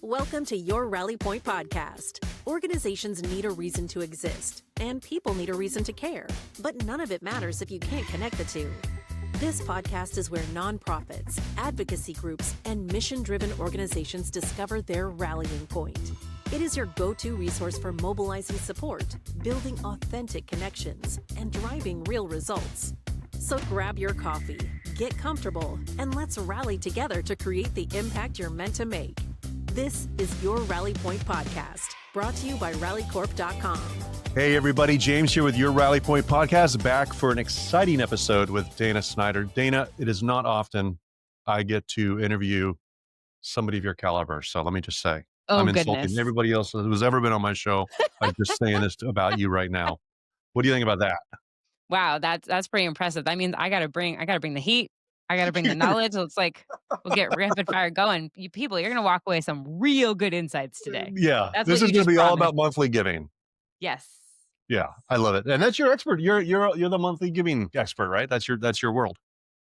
Welcome to your Rally Point podcast. Organizations need a reason to exist, and people need a reason to care, but none of it matters if you can't connect the two. This podcast is where nonprofits, advocacy groups, and mission-driven organizations discover their rallying point. It is your go-to resource for mobilizing support, building authentic connections, and driving real results. So grab your coffee, get comfortable, and let's rally together to create the impact you're meant to make. This is your Rally Point podcast, brought to you by rallycorp.com. Hey everybody, James here with your Rally Point podcast, back for an exciting episode with Dana Snyder. Dana, it is not often I get to interview somebody of your caliber, so let me just say, I'm insulting everybody else who's ever been on my show by just saying this about you right now. What do you think about that? Wow, that's pretty impressive. That means I gotta bring the heat. I gotta bring the knowledge. So it's like we'll get rapid fire going. You people, you're gonna walk away with some real good insights today. Yeah, That's this what is you going to be just all promised. about monthly giving. Yes. Yeah, I love it, and that's your expert. You're the monthly giving expert, right? That's your world.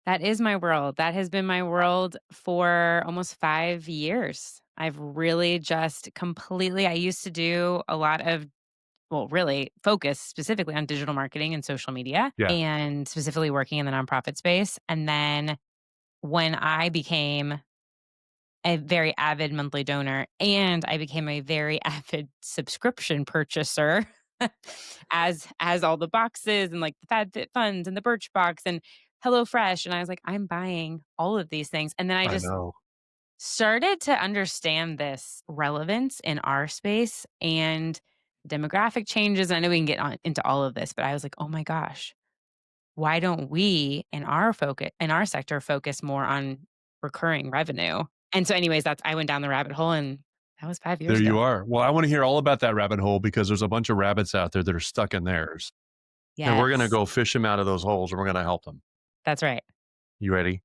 That is my world. That has been my world for almost 5 years. I've really just completely, I used to do a lot of, well, really focus specifically on digital marketing and social media, Yeah. and specifically working in the nonprofit space. And then when I became a very avid monthly donor and I became a very avid subscription purchaser, as all the boxes and like the FabFitFuns and the Birchbox and HelloFresh. And I was like, I'm buying all of these things. And then I just know. started to understand this relevance in our space and demographic changes. I know we can get into all of this, but I was like, oh my gosh, why don't we in our sector focus more on recurring revenue? And so anyways, I went down the rabbit hole, and that was 5 years There ago. you are. Well, I want to hear all about that rabbit hole because there's a bunch of rabbits out there that are stuck in theirs. Yes. And we're going to go fish them out of those holes and we're going to help them. That's right. You ready?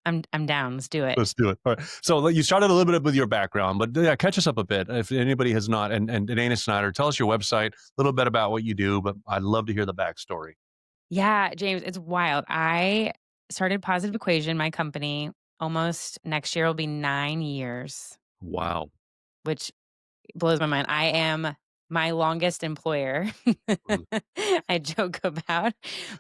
I'm down. Let's do it. Let's do it. All right. So you started a little bit with your background, but yeah, catch us up a bit. If anybody has not, and Dana Snyder, tell us your website, a little bit about what you do, but I'd love to hear the backstory. Yeah, James, it's wild. I started Positive Equation, my company, almost next year will be 9 years, Wow. which blows my mind. I am my longest employer. I joke about,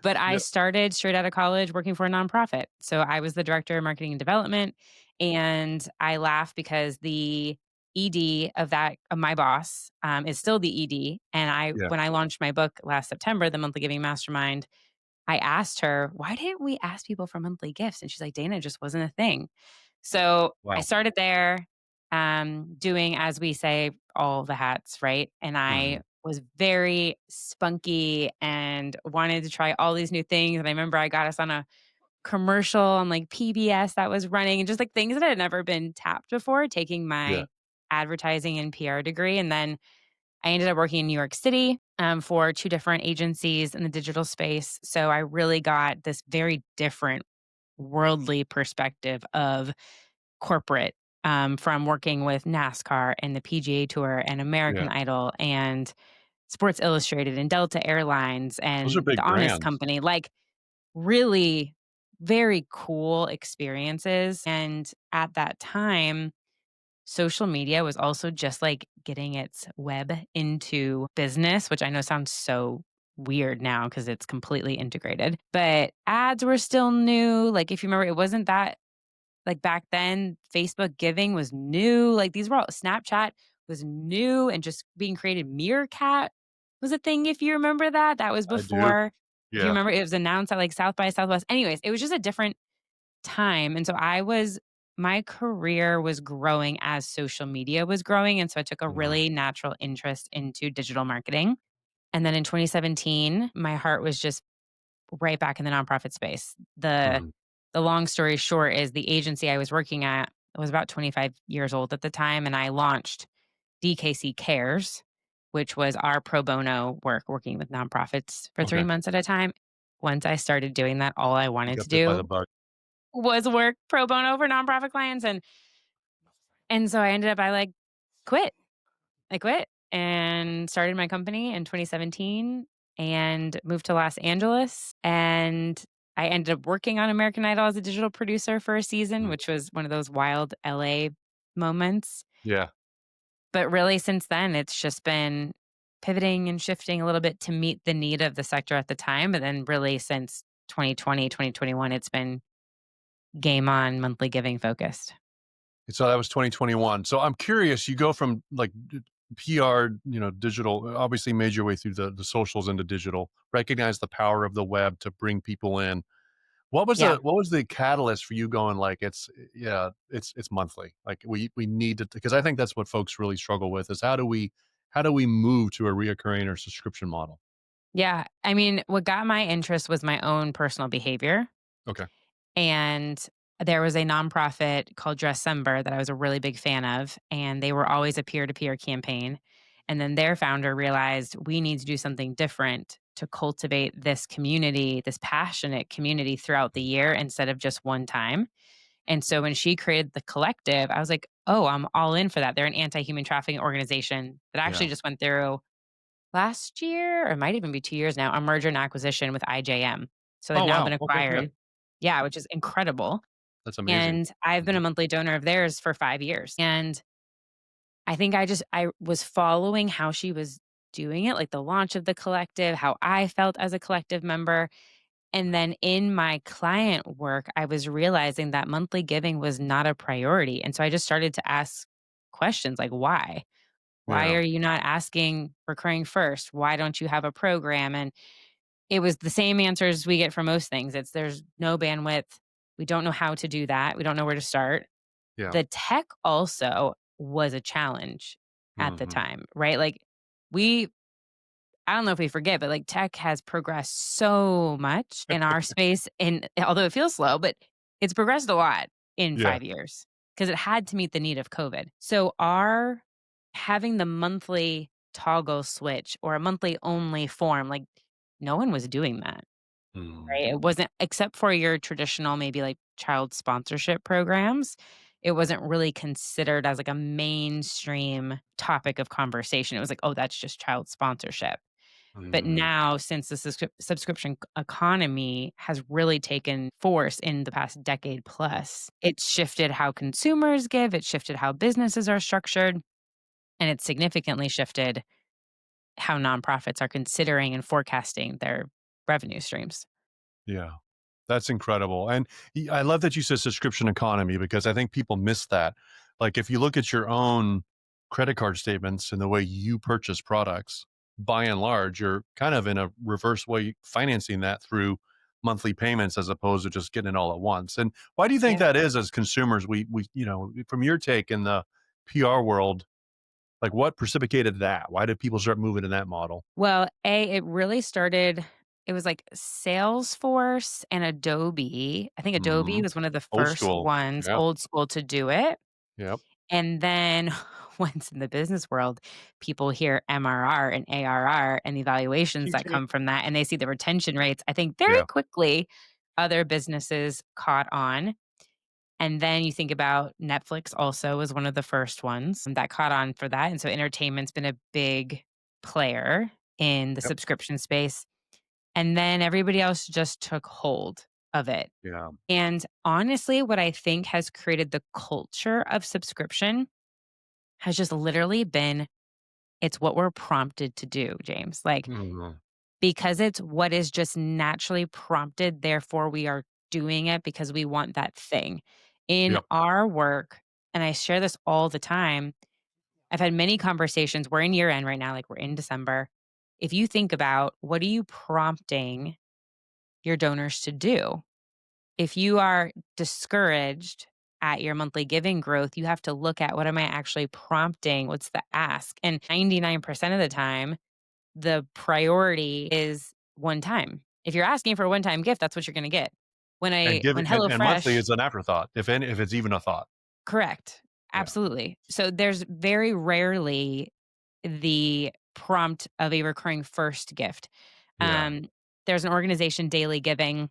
but I started straight out of college working for a nonprofit. So I was the director of marketing and development, and I laugh because the ED of my boss is still the ED. And when I launched my book last September, the Monthly Giving Mastermind, I asked her, why didn't we ask people for monthly gifts? And she's like, Dana, it just wasn't a thing. So I started there, doing, as we say, all the hats, right? And I was very spunky and wanted to try all these new things. And I remember I got us on a commercial on like PBS that was running, and just like things that had never been tapped before, taking my advertising and PR degree. And then I ended up working in New York City for 2 different agencies in the digital space. So I really got this very different worldly perspective of corporate, from working with NASCAR and the PGA Tour and American Idol and Sports Illustrated and Delta Airlines and Those are big The Honest brands. Company. Like really very cool experiences. And at that time, social media was also just like getting its web into business, which I know sounds so weird now because it's completely integrated. But ads were still new. Like if you remember, it wasn't that, like back then, Facebook giving was new. Like these were all, Snapchat was new and just being created. Meerkat was a thing, if you remember that. That was before. If you remember, it was announced at like South by Southwest. Anyways, it was just a different time. And so my career was growing as social media was growing. And so I took a really natural interest into digital marketing. And then in 2017, my heart was just right back in the nonprofit space. The long story short is the agency I was working at was about 25 years old at the time. And I launched DKC Cares, which was our pro bono work, working with nonprofits for 3 months at a time. Once I started doing that, all I wanted to do was work pro bono for nonprofit clients. And so I ended up, I quit. I quit and started my company in 2017 and moved to Los Angeles. And I ended up working on American Idol as a digital producer for a season, which was one of those wild LA moments. Yeah. But really since then, it's just been pivoting and shifting a little bit to meet the need of the sector at the time. But then really since 2020, 2021, it's been game on monthly giving focused. So that was 2021. So I'm curious, you go from like PR, digital, obviously made your way through the socials into digital, recognize the power of the web to bring people in. Yeah. What was the catalyst for you going like it's monthly. Like we need to, because I think that's what folks really struggle with is how do we move to a reoccurring or subscription model? Yeah. I mean, what got my interest was my own personal behavior. Okay. And there was a nonprofit called Dressember that I was a really big fan of, and they were always a peer to peer campaign. And then their founder realized we need to do something different to cultivate this community, this passionate community throughout the year instead of just one time. And so when she created the collective, I was like, oh, I'm all in for that. They're an anti human trafficking organization that Yeah. actually just went through last year, or it might even be 2 years now, a merger and acquisition with IJM. So they've Oh now wow. been Okay. Yeah. acquired. Yeah, which is incredible. That's amazing. And I've been a Mhm. monthly donor of theirs for 5 years. And I think I was following how she was doing it, like the launch of the collective, how I felt as a collective member. And then in my client work, I was realizing that monthly giving was not a priority. And so I just started to ask questions like, why? Why Yeah. are you not asking recurring first? Why don't you have a program? And it was the same answers we get for most things. It's there's no bandwidth. We don't know how to do that. We don't know where to start. Yeah. The tech also was a challenge at the Hmm. time, right? Like we I don't know if we forget, but like tech has progressed so much in our space and although it feels slow, but it's progressed a lot in Yeah. 5 years because it had to meet the need of COVID. So our having the monthly toggle switch or a monthly only form, like no one was doing that. Mhm. Right? It wasn't except for your traditional, maybe, like, child sponsorship programs, it wasn't really considered as, like, a mainstream topic of conversation. It was like, "Oh, that's just child sponsorship." But Mhm. now, since the subscription economy has really taken force in the past decade plus, it's shifted how consumers give, it shifted how businesses are structured, and it's significantly shifted how nonprofits are considering and forecasting their revenue streams. Yeah. That's incredible. And I love that you said subscription economy because I think people miss that. Like if you look at your own credit card statements and the way you purchase products, by and large, you're kind of in a reverse way financing that through monthly payments as opposed to just getting it all at once. And why do you think Yeah. that is as consumers? From your take in the PR world, like what precipitated that? Why did people start moving in that model? Well, it really started it was like Salesforce and Adobe. I think Adobe Hmm. was one of the Old first school. ones, Yep. old school, to do it. Yep. And then once in the business world, people hear MRR and ARR and the evaluations Ching, that ching. come from that, and they see the retention rates. I think very Yeah. quickly other businesses caught on. And then you think about Netflix also was one of the first ones that caught on for that. And so entertainment's been a big player in the Yep. subscription space. And then everybody else just took hold of it. Yeah. And honestly, what I think has created the culture of subscription has just literally been it's what we're prompted to do, James. Like, Mhm. because it's what is just naturally prompted, therefore we are doing it because we want that thing. In Yep. our work, and I share this all the time, I've had many conversations. We're in year end right now, like we're in December. If you think about what are you prompting your donors to do? If you are discouraged at your monthly giving growth, you have to look at what am I actually prompting? What's the ask? And 99% of the time, the priority is one time. If you're asking for a one-time gift, that's what you're gonna get. And When and monthly HelloFresh is an afterthought, if it's even a thought. correct. Yeah. Absolutely. So there's very rarely the prompt of a recurring first gift. Yeah. Um, there's an organization, Daily Giving,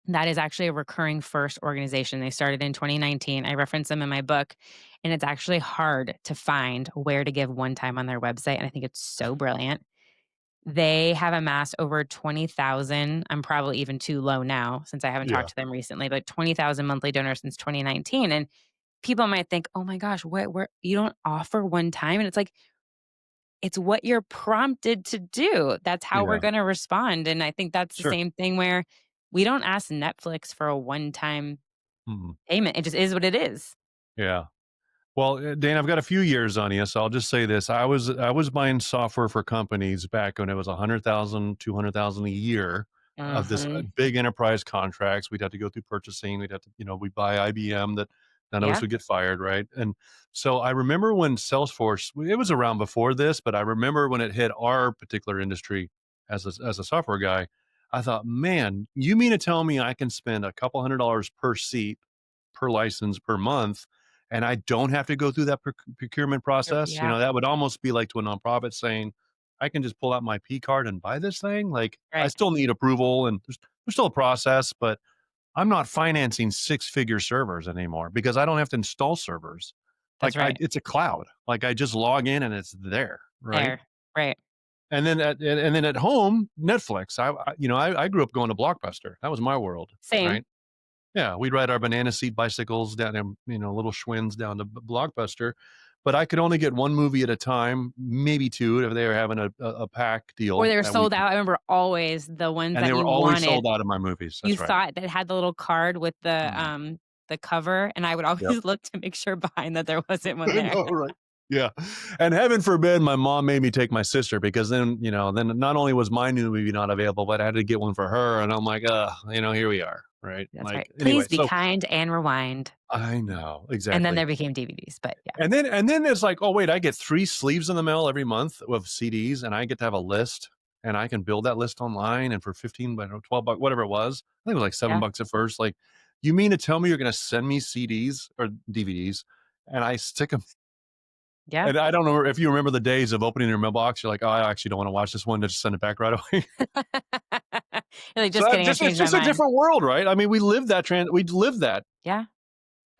that is actually a recurring first organization. They started in 2019. I reference them in my book, and it's actually hard to find where to give one time on their website. And I think it's so brilliant. They have amassed over 20,000. I'm probably even too low now since I haven't Yeah. talked to them recently, but 20,000 monthly donors since 2019. And people might think, oh my gosh, what, you don't offer one time? And it's like, it's what you're prompted to do. That's how we're Yeah, going to respond. And I think that's the sure. same thing where we don't ask Netflix for a one time Mhm. payment. It just is what it is. Yeah. Well, Dan, I've got a few years on you, so I'll just say this: I was buying software for companies back when it was 100,000, 200,000 a year of this Hmm. big enterprise contracts. We'd have to go through purchasing. We'd have to, we'd buy IBM that none of us Yeah. would get fired, right? And so I remember when Salesforce, it was around before this, but I remember when it hit our particular industry as a software guy, I thought, man, you mean to tell me I can spend a couple $100 per seat, per license per month, and I don't have to go through that procurement process? Yeah. That would almost be like to a nonprofit saying, I can just pull out my P card and buy this thing. Like, I Right. still need approval, and there's still a process, but I'm not financing six-figure servers anymore because I don't have to install servers. That's right. It's a cloud. Like, I just log in and it's there, right? There. Right. And then at home, Netflix. I grew up going to Blockbuster. That was my world, Same. right? Yeah, we'd ride our banana seat bicycles down in, little Schwinn's down to Blockbuster, but I could only get one movie at a time, maybe two if they were having a pack Or deal they were that week, sold out. I remember always the ones and they that were you always wanted. sold out of my movies. You That's right. thought that had the little card with Mhm. the cover, and I would Yep. always look to make sure behind that there wasn't one I there. know, right? Yeah, and heaven forbid my mom made me take my sister because then not only was my new movie not available, but I had to get one for her, and I'm like, here we are, right? That's Like, right. anyway, Please be so kind and rewind. I know And then exactly. there became DVDs, but yeah. And then it's like, oh wait, I get 3 sleeves in the mail every month of CDs, and I get to have a list, and I can build that list online, and for 15, I don't know, 12 bucks, whatever it was. I think it was like Yeah. $7 at first. Like, you mean to tell me you're gonna send me CDs or DVDs, and I stick them? Yeah. And I don't know if you remember the days of opening your mailbox. You're like, oh, I actually don't want to watch this one. Just send it back right away. You're like, So just kidding, I it's changed my just a mind. different world, right? I mean, we live that. Yeah.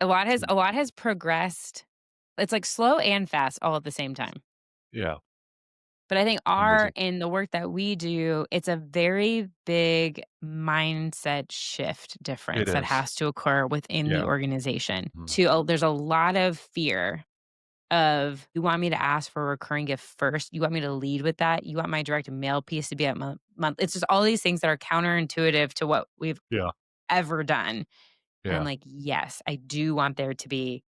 A lot has progressed. It's like slow and fast all at the same time. Yeah, But I think amazing. in the work that we do, it's a very big mindset shift It difference that is. has to occur within the Yeah. organization. Mhm. There's a lot of fear of, you want me to ask for a recurring gift first? You want me to lead with that? You want my direct mail piece to be at month? It's just all these things that are counterintuitive to what we've Yeah. ever done. And I'm Yeah. like, yes, I do want there to be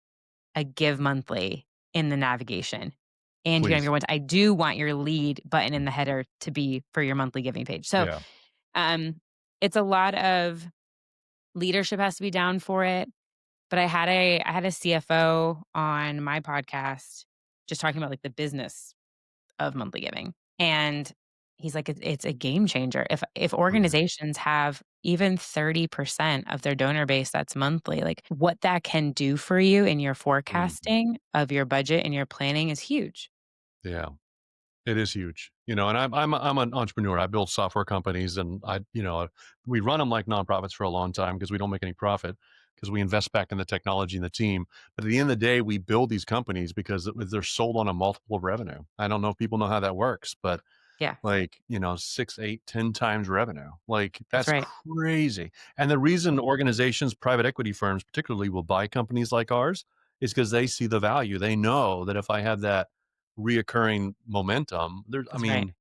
a give monthly in the navigation. And you can have Please. your ones. I do want your lead button in the header to be for your monthly giving page. So Yeah. um it's a lot of leadership has to be down for it. But I had a CFO on my podcast just talking about like the business of monthly giving. And he's like, it's a game changer. If Mhm. organizations have even 30% of their donor base that's monthly, like what that can do for you in your Mhm. forecasting of your budget and your planning is huge. Yeah. It is huge, and I'm an entrepreneur. I build software companies, and we run them like nonprofits for a long time because we don't make any profit because we invest back in the technology and the team. But at the end of the day, we build these companies because they're sold on a multiple of revenue. I don't know if people know how that works, but Yeah, like, 6, 8, 10 times revenue. Like, that's that's right. crazy. And the reason organizations, private equity firms particularly, will buy companies like ours is because they see the value. They know that if I have that reoccurring momentum, That's right.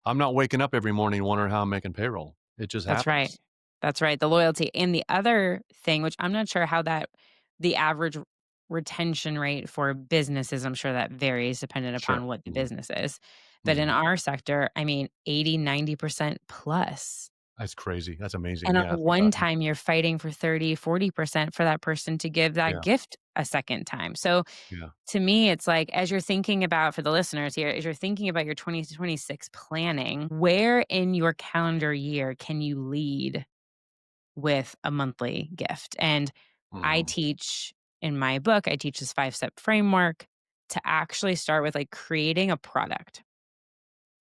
I'm not waking up every morning wondering how I'm making payroll. It just That's right. happens. That's right. The loyalty. And the other thing, which I'm not sure how the average retention rate for businesses, I'm sure that varies dependent Sure. upon what the Mhm. business is. But in Mhm. our sector, I mean, 80, 90% plus. That's crazy. That's amazing. And at Yeah, think one about it. time, you're fighting for 30, 40% for that person to give that Yeah. gift a second time. So Yeah. to me, it's like, as you're thinking about, for the listeners here, as you're thinking about your 2026 planning, where in your calendar year can you lead with a monthly gift? And I Mhm. teach in my book, I teach this 5-step framework to actually start with like creating a product.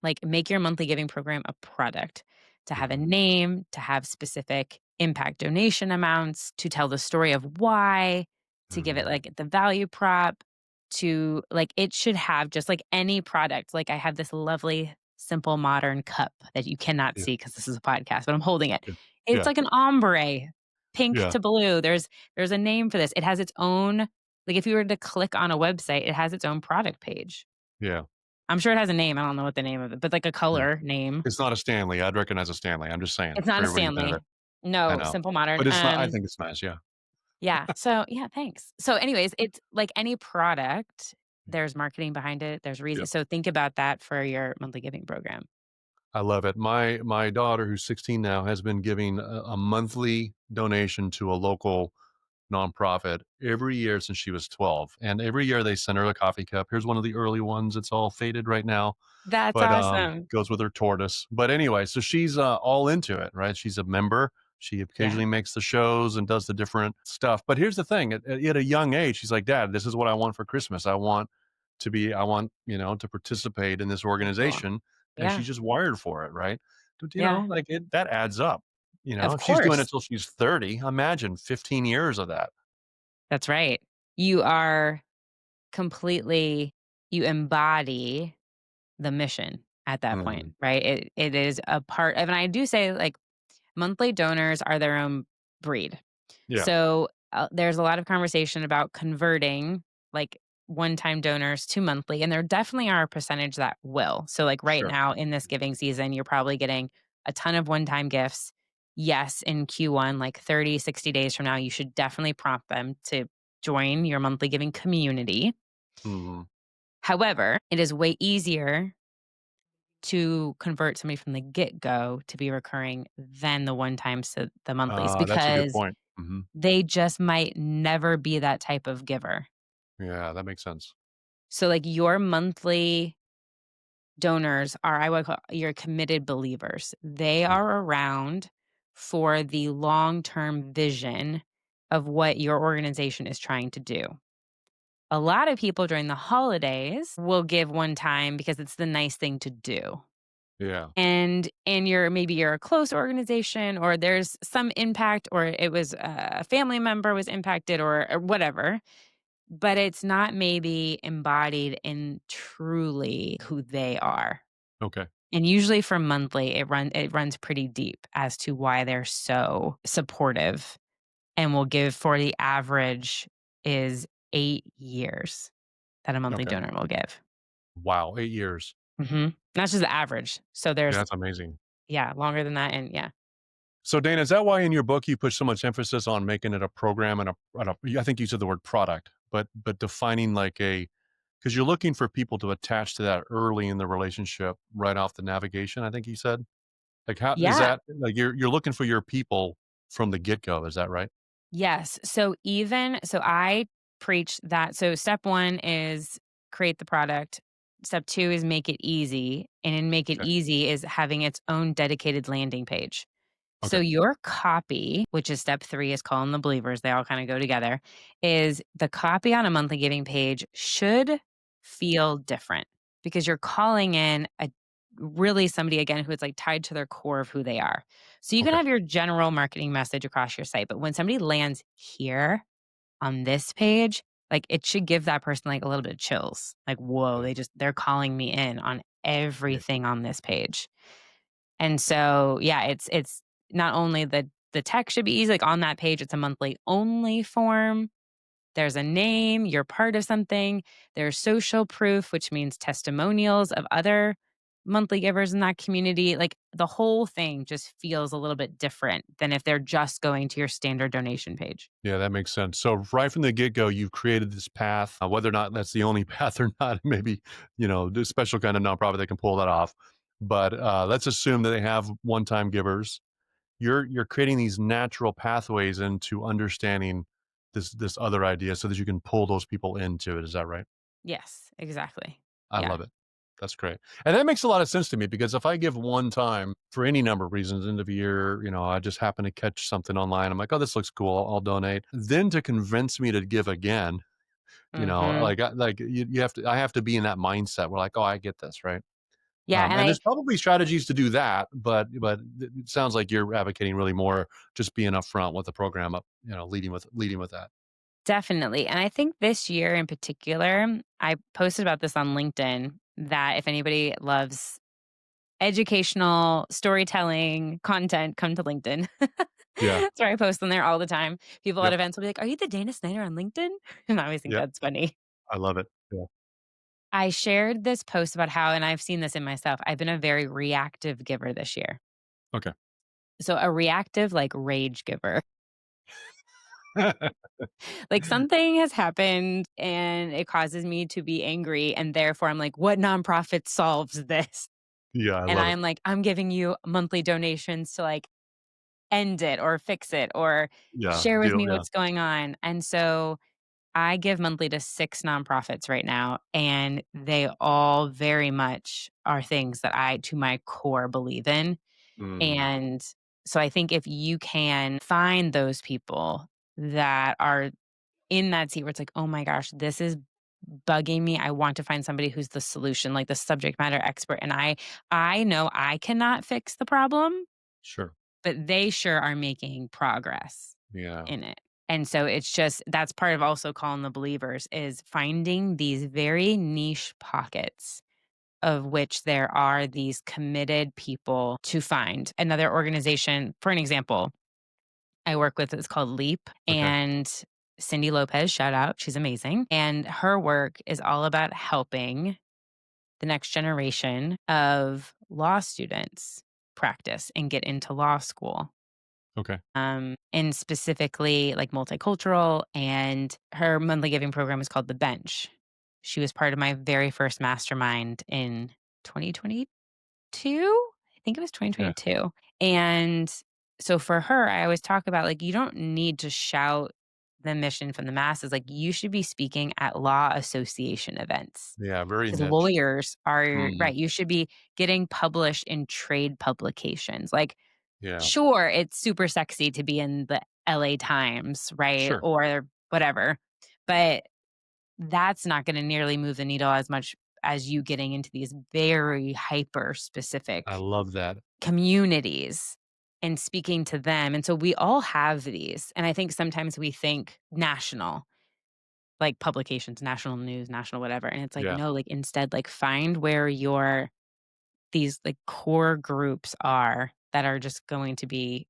Like, make your monthly giving program a product, to have a Yeah. name, to have specific impact donation amounts, to tell the story of why, to give it Mhm. like the value prop, to like, it should have just like any product. Like, I have this lovely, simple, modern cup that you cannot Yeah. see because this is a podcast, but I'm holding it. Yeah. It's Yeah. like an ombre, pink Yeah. to blue. There's a name for this. It has its own Like if you were to click on a website, it has its own product page. Yeah. I'm sure it has a name. I don't know what the name of it, but like a Yeah. color name. It's not a Stanley. I'd recognize a Stanley. I'm just saying It's not for a everybody who's into Stanley. it. I No, know. Simple Modern. But it's not, I think it's nice. Yeah. Yeah. So yeah, thanks. So anyways, it's like any product, there's marketing behind it. There's reason. Yep. So think about that for your monthly giving program. I love it. My daughter, who's 16 now, has been giving a monthly donation to a local nonprofit every year since she was 12. And every year they send her a coffee cup. Here's one of the early ones. It's all faded right now, That's but awesome. goes with her tortoise. But anyway, so she's all into it, right? She's a member. She Yeah. occasionally makes the shows and does the different stuff. But here's the thing: at a young age, she's like, "Dad, this is what I want for Christmas. I want to participate in this Very cool. organization," and Yeah. she's just wired for it, right? But, Yeah. like that adds up. Of If she's doing it course. till she's 30, imagine 15 years of that. That's right. You are completely, you embody the mission at that point, Mhm. right? It is a part of, and I do say like monthly donors are their own breed. Yeah, So there's a lot of conversation about converting like one-time donors to monthly, and there definitely are a percentage that will. So like right sure. now in this giving season, you're probably getting a ton of one-time gifts. Yes, in Q1, like 30, 60 days from now, you should definitely prompt them to join your monthly giving community. Mhm. However, it is way easier to convert somebody from the get-go to be recurring than the one times to the monthlies That's a good because point. Mhm. they just might never be that type of giver. Yeah, that makes sense. So, like, your monthly donors are, I would call your committed believers. They Mm, are around for the long-term vision of what your organization is trying to do. A lot of people during the holidays will give one time because it's the nice thing to do. yeah, And you're maybe you're a close organization or there's some impact or it was a family member was impacted or whatever, but it's not maybe embodied in truly who they are. okay, And usually for monthly, it runs pretty deep as to why they're so supportive and will give for the average is 8 years that a monthly okay. donor will give. Wow, 8 years. That's just the average. So Yeah, there's, that's amazing. yeah, longer than that. And yeah. So, Dana, is that why in your book you put so much emphasis on making it a program I think you said the word product, but defining like a because you're looking for people to attach to that early in the relationship right off the navigation, I think you said? Like, how is Yeah. that like you're looking for your people from the get-go, is that right? Yes. So I preach that. So step one is create the product. Step two is make it easy. And in make it Okay, easy is having its own dedicated landing page. So okay, your copy, which is step three, is calling the believers. They all kind of go together. Is the copy on a monthly giving page should feel different because you're calling in a really somebody again who is like tied to their core of who they are. So you can okay, have your general marketing message across your site, but when somebody lands here on this page, like it should give that person like a little bit of chills. Like, whoa, yeah, they're calling me in on yeah, everything on this page. And so, yeah, it's not only the text should be easy, like on that page, it's a monthly only form. There's a name, you're part of something. There's social proof, which means testimonials of other monthly givers in that community. Like the whole thing just feels a little bit different than if they're just going to your standard donation page. yeah, that makes sense. So right from the get-go, you've created this path, whether or not that's the only path or not, maybe, this special kind of nonprofit that can pull that off. But, let's assume that they have one-time givers. You're creating these natural pathways into understanding this other idea so that you can pull those people into it. Is that right? Yes, exactly. I Yeah. love it. That's great. And that makes a lot of sense to me because if I give one time for any number of reasons, end of year, I just happen to catch something online. I'm like, oh, this looks cool. I'll donate. Then to convince me to give again, Mhm. I have to be in that mindset. We're like, oh, I get this. Right. Yeah, and And I there's probably strategies to do that, but it sounds like you're advocating really more just being upfront with the program up, leading with that. definitely. And I think this year in particular, I posted about this on LinkedIn that if anybody loves educational storytelling content, come to LinkedIn. Yeah. So I post on there all the time. People at Yep. events will be like, "Are you the Dana Snyder on LinkedIn?" And I always think Yep. that's funny. I love it. Yeah. I shared this post about how, and I've seen this in myself, I've been a very reactive giver this year. Okay. So a reactive, like rage giver. Like something has happened and it causes me to be angry. And therefore I'm like, what nonprofit solves this? Yeah, I And love it. I'm like, I'm giving you monthly donations to like end it or fix it or Yeah, share with deal. me Yeah. what's going on. And so I give monthly to 6 nonprofits right now, and they all very much are things that I, to my core, believe in. Mm, And so I think if you can find those people that are in that seat where it's like, "Oh my gosh, this is bugging me. I want to find somebody who's the solution, like the subject matter expert." And I know I cannot fix the problem, sure. but they sure are making progress Yeah. in it. And so it's just that's part of also calling the believers is finding these very niche pockets of which there are these committed people to find. Another organization, for an example, I work with is called Leap, Okay. and Cindy Lopez, shout out, she's amazing. And her work is all about helping the next generation of law students practice and get into law school. Okay. And specifically like multicultural. And her monthly giving program is called The Bench. She was part of my very first mastermind in 2022. I think it was Yeah. 2022. And so for her, I always talk about like, you don't need to shout the mission from the masses. Like, you should be speaking at law association events Yeah. Very because niche. lawyers are Mm, right. You should be getting published in trade publications. Like, yeah. sure, it's super sexy to be in the LA Times, right? Sure. Or whatever. But that's not going to nearly move the needle as much as you getting into these very hyper I specific love that. communities and speaking to them. And so we all have these. And I think sometimes we think national, like publications, national news, national whatever. And it's like, Yeah. no, like instead, like find where your these like core groups are that are just going to be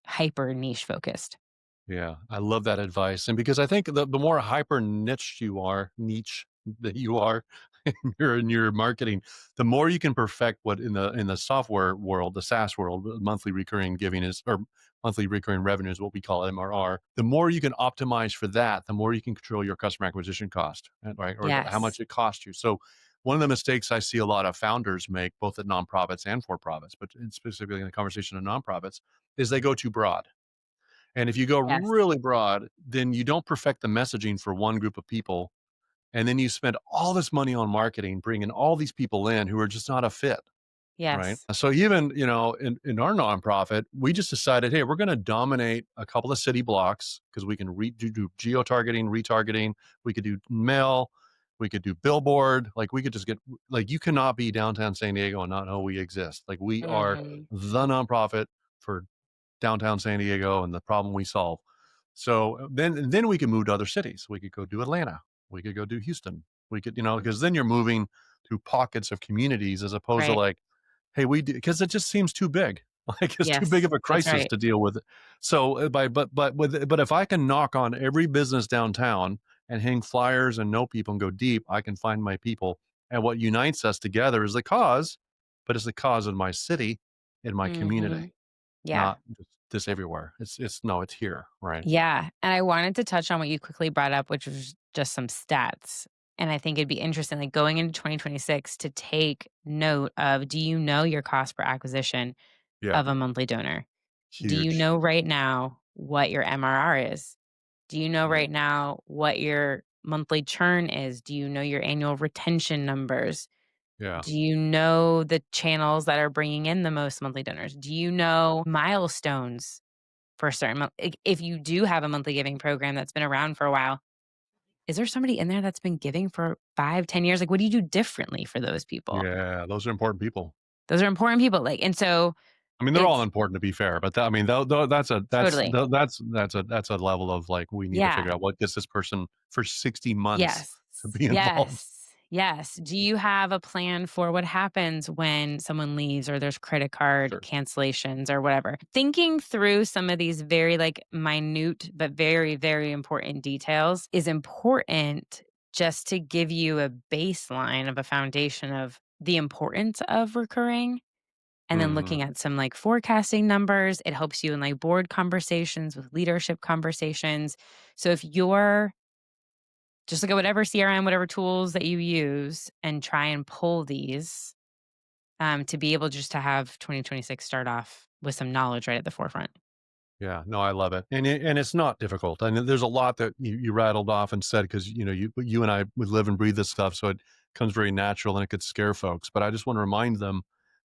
hyper niche focused. Yeah, I love that advice. And because I think the more hyper niche that you are in your marketing, the more you can perfect what in the software world, the SaaS world, monthly recurring giving is or monthly recurring revenue is what we call MRR. The more you can optimize for that, the more you can control your customer acquisition cost, right? Or how Yes. much it costs you. So one of the mistakes I see a lot of founders make, both at nonprofits and for profits, but specifically in the conversation of nonprofits, is they go too broad. And if you go Yes. really broad, then you don't perfect the messaging for one group of people. And then you spend all this money on marketing, bringing all these people in who are just not a fit. Right. Yes. So even, in our nonprofit, we just decided, hey, we're going to dominate a couple of city blocks because we can do geo-targeting, retargeting. We could do mail. We could do billboard. Like we could just get like you cannot be downtown San Diego and not know we exist. Like we are Mhm. the nonprofit for downtown San Diego and the problem we solve. So then we can move to other cities. We could go do Atlanta. We could go do Houston. We could, because then you're moving to pockets of communities as opposed to Right. like, hey, we do because it just seems too big. Like it's too big Yes. of a That's crisis right. to deal with. So but if I can knock on every business downtown and hang flyers and know people and go deep, I can find my people. And what unites us together is the cause, but it's the cause of my city and my Mhm. community, Yeah. not just everywhere. It's no, it's here, right? Yeah, and I wanted to touch on what you quickly brought up, which was just some stats. And I think it'd be interesting, like going into 2026, to take note of do you know your cost per acquisition Yeah, of a monthly donor? Do you huge. know right now what your MRR is? Do you know Yeah, right now what your monthly churn is? Do you know your annual retention numbers? yeah, Do you know the channels that are bringing in the most monthly donors? Do you know milestones for a certain month? If you do have a monthly giving program that's been around for a while, is there somebody in there that's been giving for 5, 10 years? Like, what do you do differently for those people? yeah. Those are important people. Those are important people. Like, and so I mean, they're all it's important to be fair, but I mean, totally, that's a level of like we need to yeah, figure out what gets this person for 60 months yes, to be involved. yes. Yes. Do you have a plan for what happens when someone leaves or there's credit card Sure. cancellations or whatever? Thinking through some of these very like minute but very, very important details is important just to give you a baseline of a foundation of the importance of recurring. And then Hmm. looking at some like forecasting numbers, it helps you in like board conversations with leadership conversations. So if you're just look at whatever CRM, whatever tools that you use and try and pull these, to be able just to have 2026 start off with some knowledge right at the forefront. Yeah, no, I love it, and it's not difficult. I mean, there's a lot that you rattled off and said because you and I would live and breathe this stuff, so it comes very natural and it could scare folks. But I just want to remind them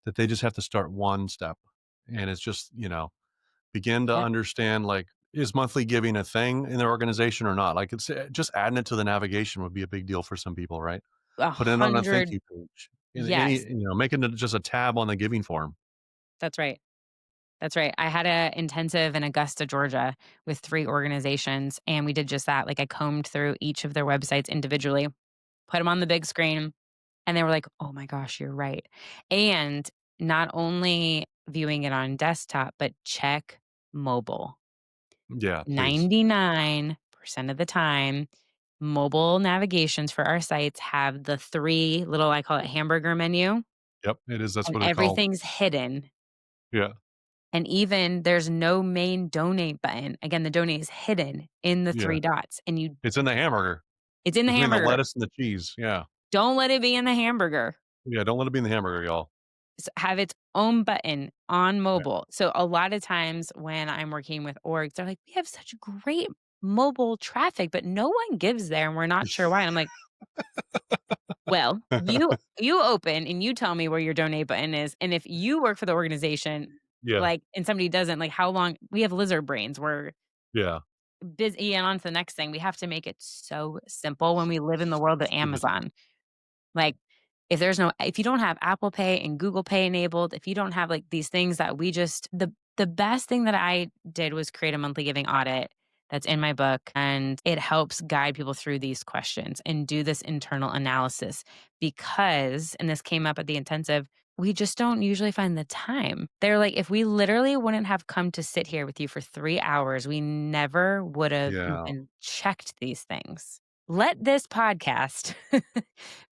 that they just have to start one step, and it's just begin to Yeah. understand like is monthly giving a thing in their organization or not? Like it's just adding it to the navigation would be a big deal for some people, right? A Put it on a thank 100. you page. In any, Yes, making it just a tab on the giving form. that's right. That's right. I had a intensive in Augusta, Georgia with 3 organizations, and we did just that. Like, I combed through each of their websites individually, put them on the big screen, and they were like, "Oh my gosh, you're right." And not only viewing it on desktop, but check mobile. Yeah, please. 99% of the time, mobile navigations for our sites have the 3 little, I call it hamburger menu, Yep, it is. That's and what it's called. everything's hidden. Yeah, And even there's no main donate button. Again, the donate is hidden in the yeah. 3 dots, and you It's in the hamburger it's in the between the hamburger. lettuce and the cheese. Yeah, Don't let it be in the hamburger. yeah. Don't let it be in the hamburger, y'all. Have its own button on Yeah. mobile. So a lot of times when I'm working with orgs, they're like, "We have such great mobile traffic, but no one gives there, and we're not sure why." And I'm like, "Well, you open and you tell me where your donate button is, and if you work for the organization, Yeah, like, and somebody doesn't, like, how long." We have lizard brains. We're yeah. busy and on to the next thing. We have to make it so simple when we live in the world of Stupid. Amazon. Like, if you don't have Apple Pay and Google Pay enabled, if you don't have, like, these things that we just the best thing that I did was create a monthly giving audit that's in my book, and it helps guide people through these questions and do this internal analysis because and this came up at the intensive, we just don't usually find the time. They're like, "If we literally wouldn't have come to sit here with you for 3 hours, we never would've Yeah. even checked these things." Let this podcast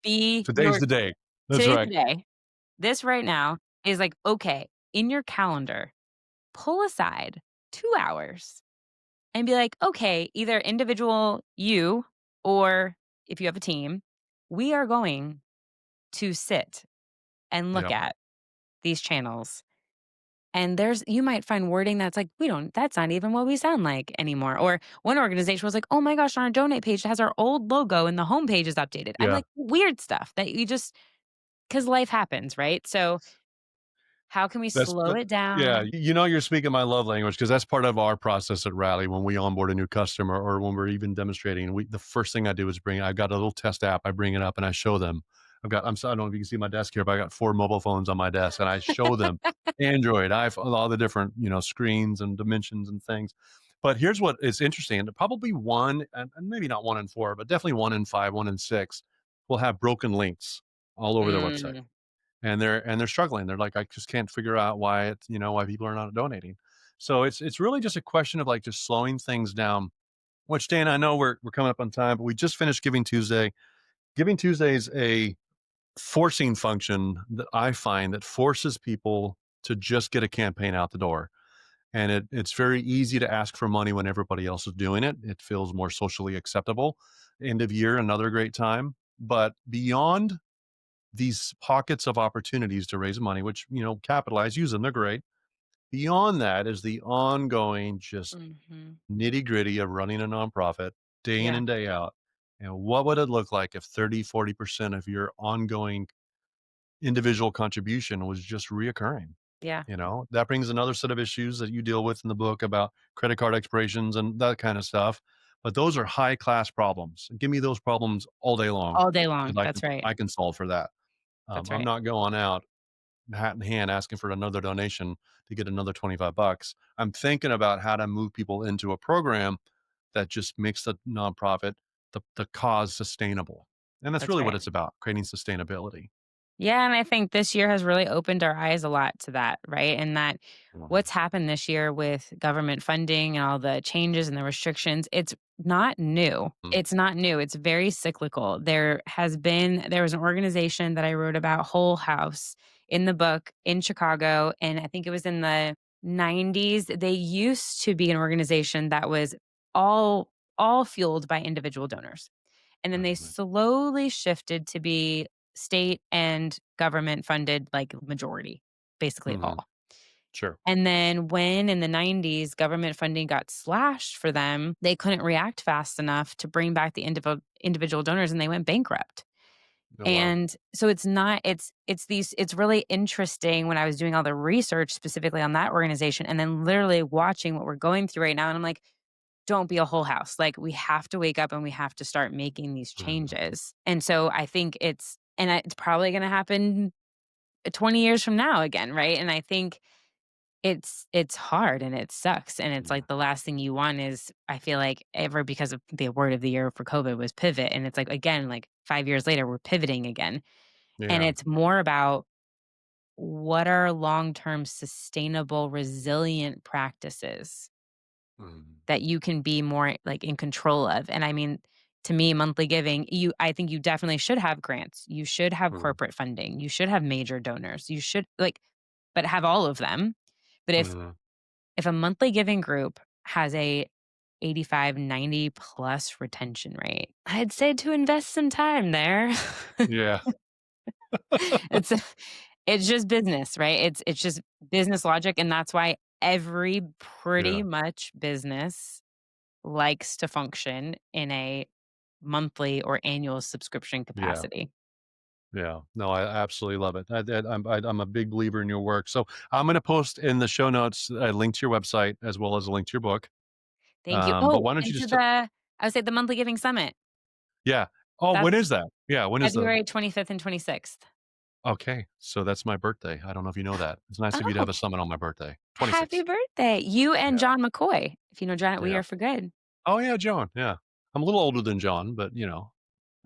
be Today's your the day. That's today's right. the day. This right now is like, okay, in your calendar, pull aside 2 hours and be like, "Okay, either individual you or if you have a team, we are going to sit and look Yep. at these channels." And you might find wording that's like, "We don't that's not even what we sound like anymore." Or one organization was like, "Oh my gosh, on our donate page, it has our old logo and the homepage is updated." I'm Yeah. like, weird stuff that you just 'cause life happens, right? So, how can we That's slow that it yeah, down? you're speaking my love language because that's part of our process at Rally when we onboard a new customer or when we're even demonstrating. The first thing I do is I've got a little test app. I bring it up and I show them. I don't know if you can see my desk here, but I got 4 mobile phones on my desk and I show them Android, iPhone, all the different, screens and dimensions and things. But here's what is interesting. Probably one, and maybe not 1 in 4, but definitely 1 in 5, 1 in 6 will have broken links all over their website Mm, and they're struggling. They're like, I just can't figure out why why people are not donating. So it's really just a question of like just slowing things down. Which Dan, I know we're coming up on time, but we just finished Giving Tuesday. Giving Tuesday is a forcing function that I find that forces people to just get a campaign out the door. And it's very easy to ask for money when everybody else is doing it. It feels more socially acceptable. End of year, another great time. But beyond these pockets of opportunities to raise money, which, capitalize, use them, they're great. Beyond that is the ongoing, just mhm. nitty gritty of running a nonprofit day in Yeah, and day out. And what would it look like if 30, 40% of your ongoing individual contribution was just reoccurring? yeah. That brings another set of issues that you deal with in the book about credit card expirations and that kind of stuff. But those are high class problems. Give me those problems all day long All day because long. I can, That's right. I can solve for that. That's I'm right. not going out hat in hand asking for another donation to get another 25 bucks. I'm thinking about how to move people into a program that just makes the nonprofit, the cause sustainable. And that's That's really what right. it's about, creating sustainability. Yeah, and I think this year has really opened our eyes a lot to that, right? And that Mhm. what's happened this year with government funding and all the changes and the restrictions, it's not new. Mm. It's not new. It's very cyclical. There was an organization that I wrote about, Whole House, in the book in Chicago, and I think it was in the 90s. They used to be an organization that was all all fueled by individual donors. And then they Right. slowly shifted to be state and government funded, like majority, basically Mhm. all. Sure. And then when in the 90s government funding got slashed for them, they couldn't react fast enough to bring back the individual donors and they went bankrupt. Oh, wow. And so it's not it's really interesting when I was doing all the research specifically on that organization and then literally watching what we're going through right now and I'm like, don't be a whole house. Like we have to wake up and we have to start making these Mhm. changes. And so I think it's probably going to happen 20 years from now again, right? And I think it's hard and it sucks and it's Yeah. like the last thing you want is I feel like ever because of the word of the year for COVID was pivot and it's like again like 5 years later we're pivoting again. And Yeah. it's more about what are long-term sustainable resilient practices Mhm. that you can be more, like, in control of, and I mean, to me, monthly giving, I think you definitely should have grants, you should have Mhm. corporate funding, you should have major donors, you should, like but have all of them, but Mhm. if a monthly giving group has a 85, 90 plus retention rate, I'd say to invest some time there. Yeah. It's it's just business, right? It's just business logic, and that's why every Yeah. pretty much business likes to function in a monthly or annual subscription Yeah. capacity. Yeah. No, I absolutely love it. I'm a big believer in your work. So I'm going to post in the show notes a link to your website as well as a link to your book. Thank you. But Oh, why don't you and to just, I would say the Monthly Giving Summit. yeah. Oh, That's when is that? Yeah. When is the, February 25th and 26th. okay. So that's my birthday. I don't know if you know that. It's nice of you to Oh, have a summit on my birthday. happy 26. birthday. You and Yeah. John McCoy. If you know John at We Yeah. Are for Good. Oh, yeah. John. Yeah. I'm a little older than John, but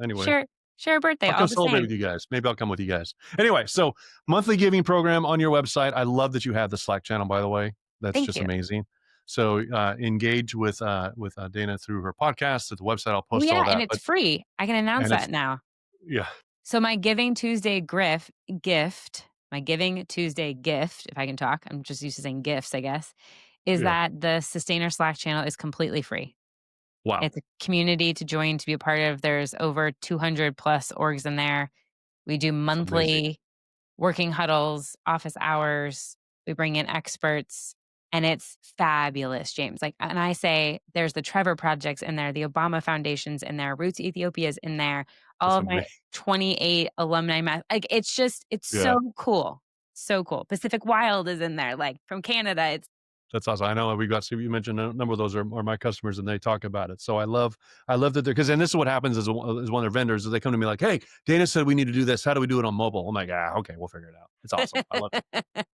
anyway. Share a birthday, I'll all come the celebrate with same. you guys. Maybe I'll come with you guys. Anyway, so monthly giving program on your website. I love that you have the Slack channel, by the way. That's Thank just you. amazing. So engage with Dana through her podcast at the website. I'll Oh, post all yeah, and that. it's free. I can announce And it's that now. yeah, So my Giving Tuesday my Giving Tuesday gift, if I can talk, I'm just used to saying gifts, I guess, is yeah. that the Sustainer Slack channel is completely free. Wow, It's a community to join, to be a part of. There's over 200 plus orgs in there. We do amazing. monthly working huddles, office hours. We bring in experts and it's fabulous, James. Like, and I say there's the Trevor Projects in there, the Obama Foundations in there, Roots Ethiopia's in there, all That's of my amazing. 28 alumni like it's Yeah, so cool. So cool. Pacific Wild is in there, like from Canada. It's that's awesome. I know we got you mentioned a number of those are my customers, and they talk about it. So I love that they're because and this is what happens as one of their vendors is they come to me like, hey, Dana said we need to do this. How do we do it on mobile? I'm like, okay, we'll figure it out. It's awesome. I love it.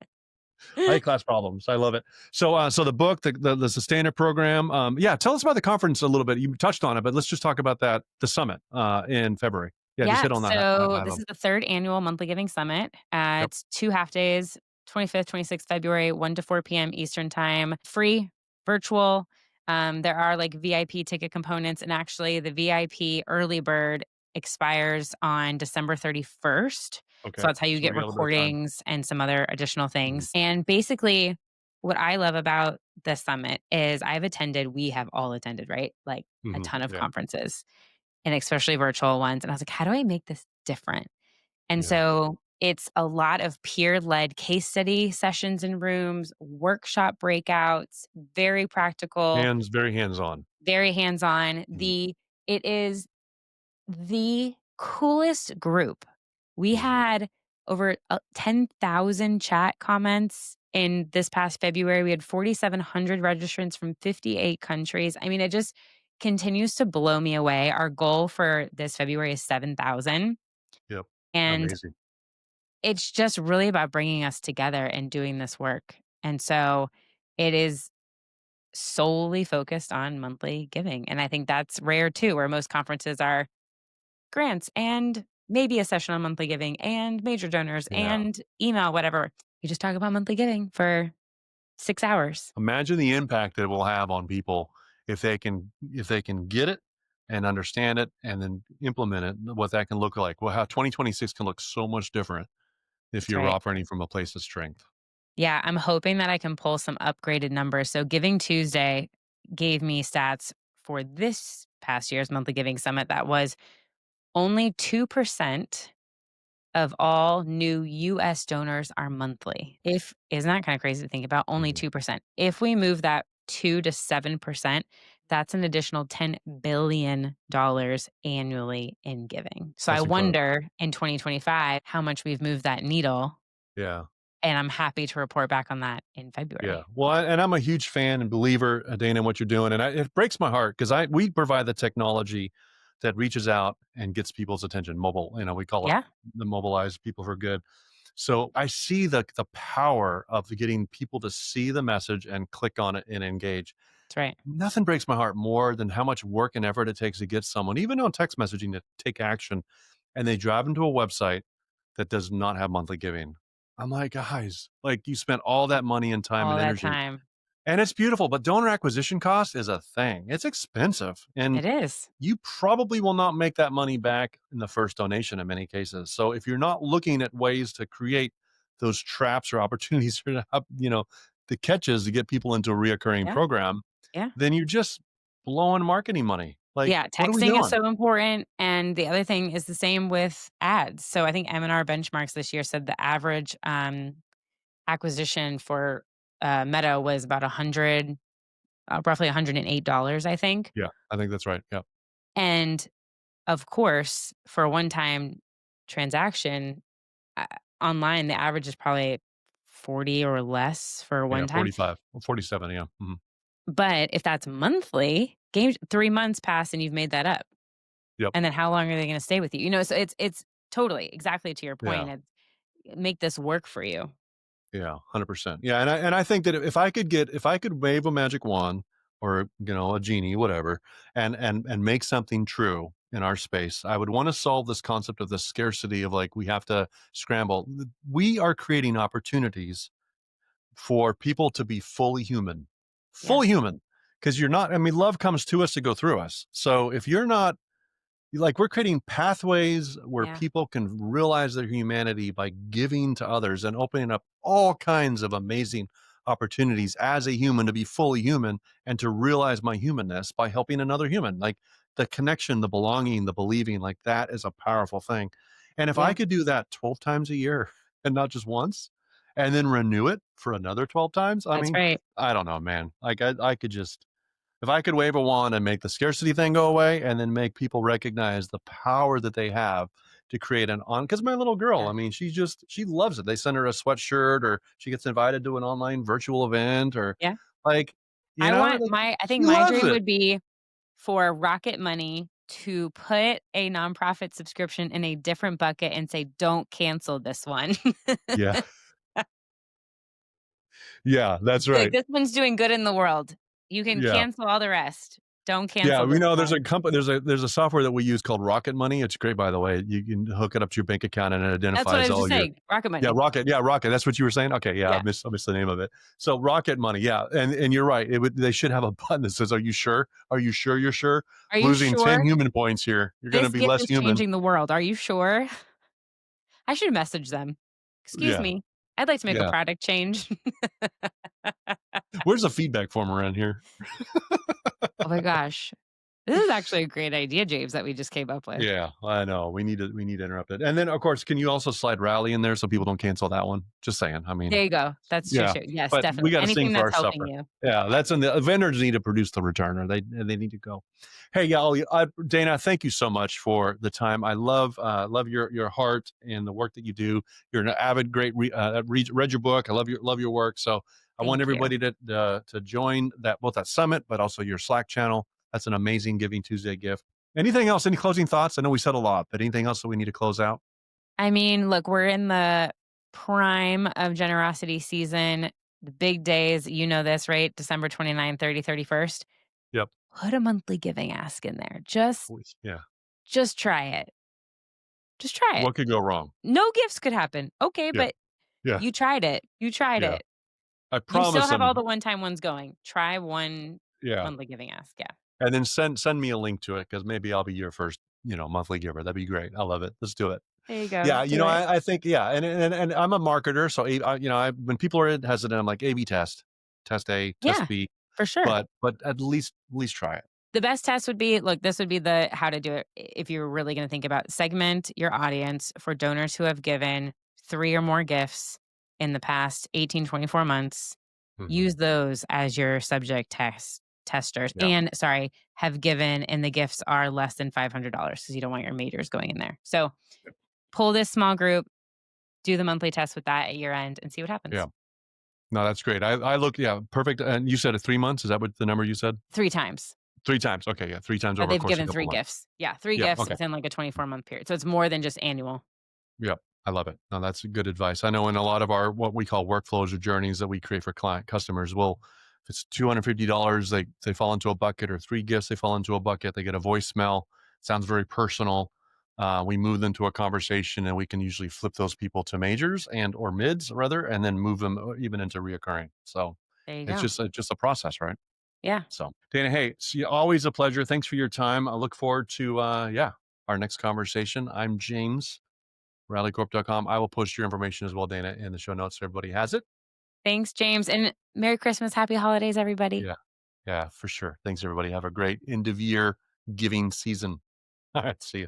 High class problems. I love it. So the book, the Sustainer program. Yeah, tell us about the conference a little bit. You touched on it, but let's just talk about the summit in February. Yeah, just Yeah, hit on that. so this is the 3rd annual Monthly Giving Summit. Yep. It's 2 half days, 25th, 26th February, 1 to 4 PM Eastern Time, free, virtual. There are, like, VIP ticket components, and actually the VIP early bird expires on December 31st. So Okay. that's how you So we get got a little bit of time. recordings and some other additional Mhm. things. And basically, what I love about the summit is we have all attended, right? Like, a Mhm. ton of Yeah. conferences and especially virtual ones. And I was like, how do I make this different? And Yeah. so it's a lot of peer led case study sessions in rooms, workshop breakouts, very practical, Very hands on. very hands on. Mhm. It is the coolest group. We Mhm. had over 10,000 chat comments in this past February. We had 4,700 registrants from 58 countries. I mean, it just continues to blow me away. Our goal for this February is 7,000. Yep. And Amazing. it's just really about bringing us together and doing this work. And so it is solely focused on monthly giving. And I think that's rare too, where most conferences are grants and maybe a session on monthly giving and major donors Yeah. and email, whatever. You just talk about monthly giving for 6 hours. Imagine the impact it will have on people if they can get it and understand it and then implement it, what that can look like. Well, how 2026 can look so much different if That's you're right. operating from a place of strength. Yeah, I'm hoping that I can pull some upgraded numbers. So Giving Tuesday gave me stats for this past year's monthly giving summit that was only 2% of all new US donors are monthly. If isn't that kind of crazy to think about? Only Mhm. 2%. If we move that 2 to 7%, that's an additional $10 billion annually in giving. So I That's incredible. wonder in 2025 how much we've moved that needle, Yeah. and I'm happy to report back on that in Yeah. February. Well, and I'm a huge fan and believer, Dana, in what you're doing. And it breaks my heart because we provide the technology that reaches out and gets people's attention. Mobile, we call it Yeah, the mobilize people for good. So I see the power of getting people to see the message and click on it and engage. that's right. Nothing breaks my heart more than how much work and effort it takes to get someone, even on text messaging, to take action. And they drive them to a website that does not have monthly giving. I'm like, guys, like you spent all that money and time All and that energy, time. and it's beautiful, but donor acquisition cost is a thing. It's expensive. And It is. you probably will not make that money back in the first donation in many cases. So if you're not looking at ways to create those traps or opportunities for the catches to get people into a reoccurring Yeah, program, yeah. then you're just blowing marketing money. Like, Yeah, what are we texting is doing? so important, and the other thing is the same with ads. So I think M&R Benchmarks this year said the average, acquisition for, Meta was about 100, roughly $108, I think, Yeah, I think that's right. Yeah. and, of course, for a one-time transaction, uh, online, the average is probably 40 or less for Yeah. one time, 45, 47. Yeah. Mhm. but if that's monthly, game 3 months pass and you've made that up. Yep. And then how long are they gonna stay with you? So it's totally exactly to your Yeah. point, make this work for you. Yeah, 100%. Yeah, and I think that if I could wave a magic wand or, a genie, whatever, and make something true in our space, I would want to solve this concept of the scarcity of, like, we have to scramble. We are creating opportunities for people to be Yeah, fully human, because you're not. I mean, love comes to us to go through us. So if you're not, like, we're creating pathways where yeah, people can realize their humanity by giving to others and opening up all kinds of amazing opportunities as a human to be fully human and to realize my humanness by helping another human. Like, the connection, the belonging, the believing, like, that is a powerful thing. And if I yeah, could do that 12 times a year and not just once, and then renew it for another 12 times, I that's mean, right. I don't know, man. Like, I could just, if I could wave a wand and make the scarcity thing go away and then make people recognize the power that they have to create because my little girl, Yeah, I mean, she loves it. They send her a sweatshirt, or she gets invited to an online virtual event, or, yeah. like, like, I she think my loves dream it. would be for Rocket Money to put a nonprofit subscription in a different bucket and say, "Don't cancel this one." Yeah. Yeah, that's Like, right. "This one's doing good in the world. You can Yeah. cancel all the rest. Don't Yeah, cancel this there's a one." company, there's a software that we use called Rocket Money. It's great, by the way. You can hook it up to your bank account and it That's what I identifies was all just your. saying, Rocket Yeah, Money. Rocket. Yeah, Rocket. That's what you were saying? Okay, yeah, Yeah. I missed the name of it. So Rocket Money, yeah, and you're right. They should have a button that says, "Are you sure? Are you sure you're sure? "Are you Losing 10 sure? human points here. You're gonna This be gift less is human." changing the world. Are you sure?" I should message them. "Excuse Yeah, me. I'd like to make a yeah. product change." Where's the feedback form around here? Oh my gosh. This is actually a great idea, James, that we just came up with. Yeah, I know. We need to interrupt it. And then, of course, can you also slide rally in there so people don't cancel that one? Just saying. I mean, There you go. That's true yeah, too. Yes, but we definitely. gotta sing Anything for our that's helping supper. you. Yeah, Yeah. that's in the vendors need to produce the return, or they need to go. Hey, y'all, Dana, thank you so much for the time. I love your heart and the work that you do. You're an avid, great read your book. I love your work. So I want Thank you. everybody to join both that summit, but also your Slack channel. That's an amazing Giving Tuesday gift. Anything else? Any closing thoughts? I know we said a lot, but anything else that we need to close out? I mean, look, we're in the prime of generosity season. The big days, you know this, right? December 29, 30, 31st. Yep. Put a monthly giving ask in there. Always. Yeah. Just try it. Just try it. What could go wrong? No gifts could happen. Okay, Yeah. but Yeah. you tried it. You tried Yeah. it. I You still promise have all them. the one-time ones going. Try one Yeah. monthly giving ask. Yeah. And then send me a link to it because maybe I'll be your first, monthly giver. That'd be great. I love it. Let's do it. There you go. Yeah, Do it. I think and I'm a marketer, so when people are hesitant, I'm like A/B test A, test Yeah, B, for sure. but at least try it. The best test would be, look, this would be the how to do it if you're really gonna think about segment your audience for donors who have given 3 or more gifts in the past 18, 24 months. Mhm. Use those as your subject testers Yeah, and, sorry, have given and the gifts are less than $500 because you don't want your majors going in there. So, pull this small group, do the monthly test with that at year end and see what yeah. happens. No, that's great. I look, yeah, perfect. And you said 3 months. Is that what the number you said? 3 times 3 times. Okay, yeah, 3 times that over a they've course of given a couple 3 months. gifts. Yeah, 3 Yeah. gifts Okay. within like a 24-month period. So it's more than just annual. Yep. I love it. No, that's good advice. I know in a lot of our what we call workflows or journeys that we create for client customers, if it's $250, they fall into a bucket, or 3 gifts, they fall into a bucket. They get a voicemail. Sounds very personal. We move them to a conversation, and we can usually flip those people to majors and or mids rather, and then move them even into reoccurring. So There you it's go. just a process, right? Yeah. So Dana, hey, it's always a pleasure. Thanks for your time. I look forward to our next conversation. I'm James. RallyCorp.com. I will post your information as well, Dana, in the show notes so everybody has it. Thanks, James, and Merry Christmas, Happy Holidays, everybody. Yeah. Yeah, for sure. Thanks, everybody. Have a great end of year giving season. All right. See you.